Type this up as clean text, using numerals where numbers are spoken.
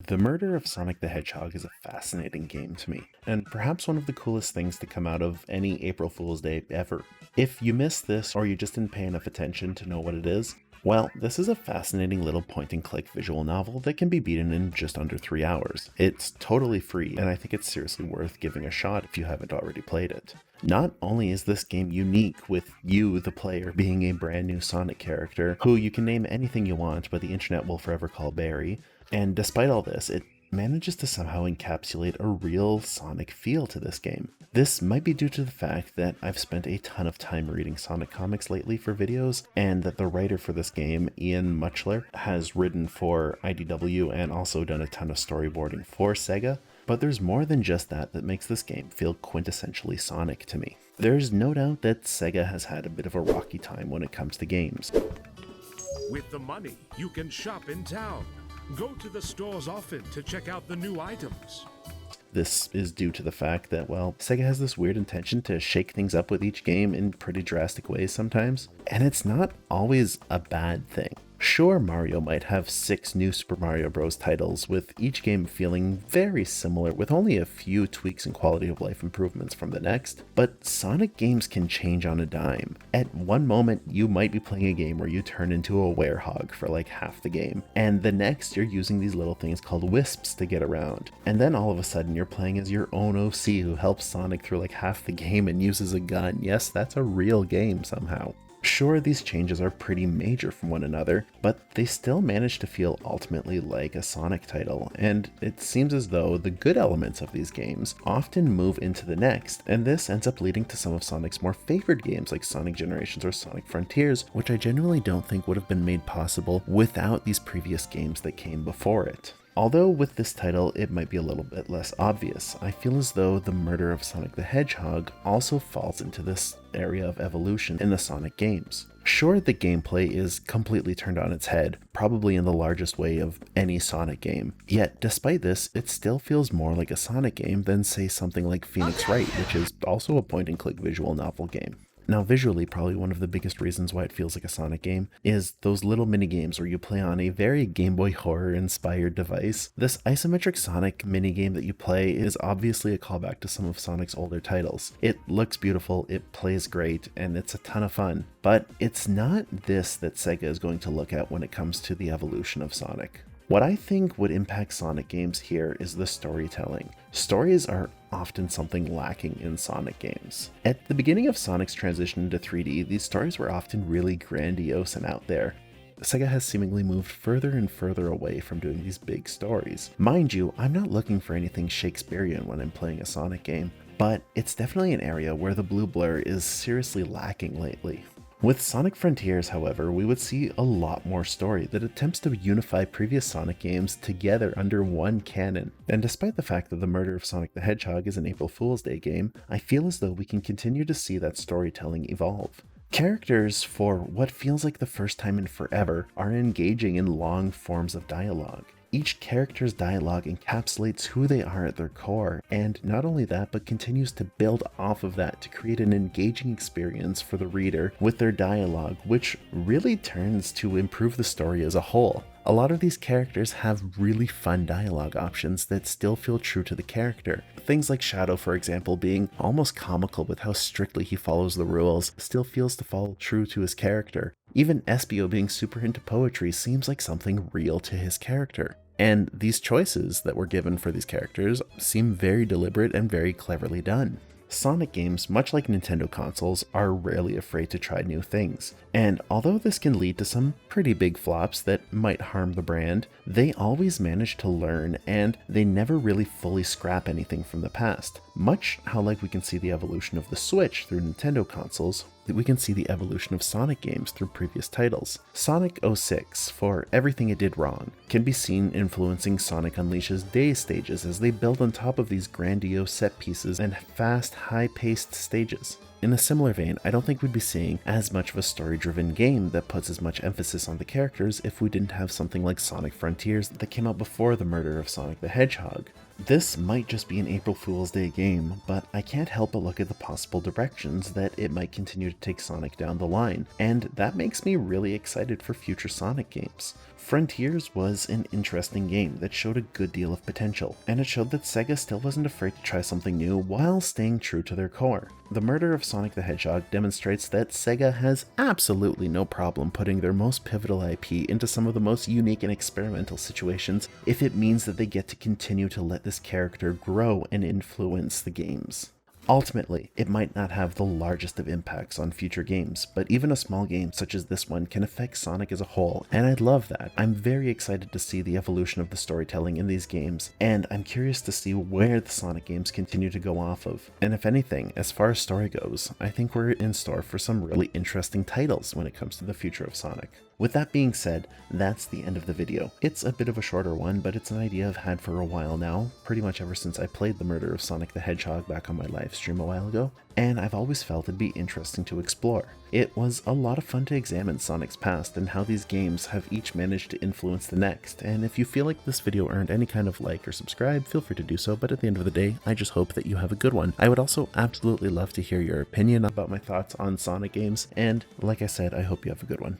The murder of Sonic the Hedgehog is a fascinating game to me, and perhaps one of the coolest things to come out of any April Fool's Day ever. If you missed this or you just didn't pay enough attention to know what it is, well, this is a fascinating little point and click visual novel that can be beaten in just under 3 hours. It's totally free, and I think it's seriously worth giving a shot if you haven't already played it. Not only is this game unique with you, the player, being a brand new Sonic character who you can name anything you want, but the internet will forever call Barry, and despite all this, it manages to somehow encapsulate a real Sonic feel to this game. This might be due to the fact that I've spent a ton of time reading Sonic comics lately for videos, and that the writer for this game, Ian Muchler, has written for IDW and also done a ton of storyboarding for Sega. But there's more than just that makes this game feel quintessentially Sonic to me. There's no doubt that Sega has had a bit of a rocky time when it comes to games. With the money, you can shop in town. Go to the stores often to check out the new items. This is due to the fact that, well, Sega has this weird intention to shake things up with each game in pretty drastic ways sometimes, and it's not always a bad thing. Sure, Mario might have 6 new Super Mario Bros. Titles, with each game feeling very similar with only a few tweaks and quality of life improvements from the next, but Sonic games can change on a dime. At one moment, you might be playing a game where you turn into a werehog for like half the game, and the next you're using these little things called wisps to get around, and then all of a sudden you're playing as your own OC who helps Sonic through like half the game and uses a gun. Yes, that's a real game somehow. Sure, these changes are pretty major from one another, but they still manage to feel ultimately like a Sonic title, and it seems as though the good elements of these games often move into the next, and this ends up leading to some of Sonic's more favored games like Sonic Generations or Sonic Frontiers, which I genuinely don't think would have been made possible without these previous games that came before it. Although with this title it might be a little bit less obvious, I feel as though the murder of Sonic the Hedgehog also falls into this area of evolution in the Sonic games. Sure, the gameplay is completely turned on its head, probably in the largest way of any Sonic game, yet despite this, it still feels more like a Sonic game than say something like Phoenix Wright, which is also a point and click visual novel game. Now visually, probably one of the biggest reasons why it feels like a Sonic game is those little mini games where you play on a very Game Boy horror inspired device. This isometric Sonic mini game that you play is obviously a callback to some of Sonic's older titles. It looks beautiful, it plays great, and it's a ton of fun. But it's not this that Sega is going to look at when it comes to the evolution of Sonic. What I think would impact Sonic games here is the storytelling. Stories are often something lacking in Sonic games. At the beginning of Sonic's transition into 3D, these stories were often really grandiose and out there. Sega has seemingly moved further and further away from doing these big stories. Mind you, I'm not looking for anything Shakespearean when I'm playing a Sonic game, but it's definitely an area where the blue blur is seriously lacking lately. With Sonic Frontiers, however, we would see a lot more story that attempts to unify previous Sonic games together under one canon. And despite the fact that the murder of Sonic the Hedgehog is an April Fool's Day game, I feel as though we can continue to see that storytelling evolve. Characters, for what feels like the first time in forever, are engaging in long forms of dialogue. Each character's dialogue encapsulates who they are at their core, and not only that, but continues to build off of that to create an engaging experience for the reader with their dialogue, which really turns to improve the story as a whole. A lot of these characters have really fun dialogue options that still feel true to the character. Things like Shadow, for example, being almost comical with how strictly he follows the rules, still feels to follow true to his character. Even Espio being super into poetry seems like something real to his character. And these choices that were given for these characters seem very deliberate and very cleverly done. Sonic games, much like Nintendo consoles, are rarely afraid to try new things. And although this can lead to some pretty big flops that might harm the brand, they always manage to learn, and they never really fully scrap anything from the past. Much how like we can see the evolution of the Switch through Nintendo consoles, we can see the evolution of Sonic games through previous titles. Sonic 06, for everything it did wrong, can be seen influencing Sonic Unleash's Day stages as they build on top of these grandiose set pieces and fast, high-paced stages. In a similar vein, I don't think we'd be seeing as much of a story-driven game that puts as much emphasis on the characters if we didn't have something like Sonic Frontiers that came out before the murder of Sonic the Hedgehog. This might just be an April Fool's Day game, but I can't help but look at the possible directions that it might continue to take Sonic down the line, and that makes me really excited for future Sonic games. Frontiers was an interesting game that showed a good deal of potential, and it showed that Sega still wasn't afraid to try something new while staying true to their core. The murder of Sonic the Hedgehog demonstrates that Sega has absolutely no problem putting their most pivotal IP into some of the most unique and experimental situations if it means that they get to continue to let this character grow and influence the games. Ultimately, it might not have the largest of impacts on future games, but even a small game such as this one can affect Sonic as a whole, and I love that. I'm very excited to see the evolution of the storytelling in these games, and I'm curious to see where the Sonic games continue to go off of. And if anything, as far as story goes, I think we're in store for some really interesting titles when it comes to the future of Sonic. With that being said, that's the end of the video. It's a bit of a shorter one, but it's an idea I've had for a while now, pretty much ever since I played the murder of Sonic the Hedgehog back on my live stream a while ago, and I've always felt it'd be interesting to explore. It was a lot of fun to examine Sonic's past and how these games have each managed to influence the next, and if you feel like this video earned any kind of like or subscribe, feel free to do so, but at the end of the day, I just hope that you have a good one. I would also absolutely love to hear your opinion about my thoughts on Sonic games, and like I said, I hope you have a good one.